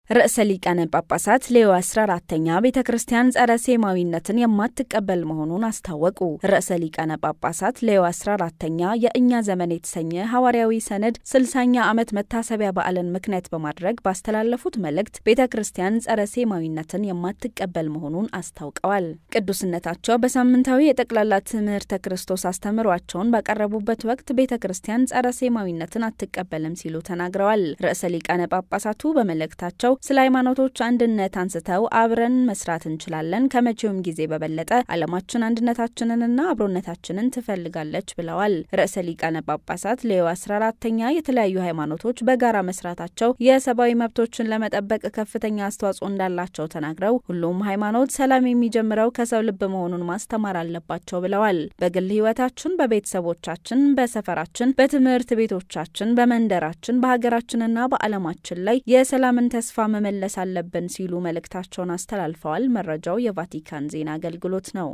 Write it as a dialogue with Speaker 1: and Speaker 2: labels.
Speaker 1: ርዕሰ ሊቃነ ጳጳሳት ሌዮ 14ኛ ቤተክርስቲያን ጸረ ሴማዊነትን የማትቀበል መሆኑን አስታወቁ። ርዕሰ ሊቃነ ጳጳሳት ሌዮ 14ኛ የእኛ ዘመን የተሰኘ ሐዋርያዊ ሰነድ 60ኛ ዓመት መታሰቢያ በዓልን ምክንያት በማድረግ ባስተላለፉት መልእክት ቤተክርስቲያን ጸረ ሴማዊነትን የማትቀበል መሆኑን አስታውቀዋል። ቅዱስነታቸው በሳምንታዊ የጠቅላላ ትምህርተ ክርስቶስ አስተምሯቸውን ባቀረቡበት ወቅት ቤተክርስቲያን ጸረ ሴማዊነትን አትቀበልም ሲሉ ተናግረዋል። ርዕሰ ሊቃነ ጳጳሳቱ በመልእክታቸው ስለ ሃይማኖቶች አንድነት አንስተው አብረን መስራት እንችላለን፣ ከመቼውም ጊዜ በበለጠ ዓለማችን አንድነታችንንና አብሮነታችንን ትፈልጋለች ብለዋል። ርዕሰ ሊቃነ ጳጳሳት ሌዮ 14ኛ የተለያዩ ሃይማኖቶች በጋራ መስራታቸው የሰብአዊ መብቶችን ለመጠበቅ ከፍተኛ አስተዋጽኦ እንዳላቸው ተናግረው ሁሉም ሃይማኖት ሰላም የሚጀምረው ከሰው ልብ መሆኑን ማስተማር አለባቸው ብለዋል። በግል ህይወታችን፣ በቤተሰቦቻችን፣ በሰፈራችን፣ በትምህርት ቤቶቻችን፣ በመንደራችን፣ በሀገራችንና በዓለማችን ላይ የሰላምን ተስፋ መመለስ አለብን ሲሉ መልእክታቸውን አስተላልፈዋል። መረጃው የቫቲካን ዜና አገልግሎት ነው።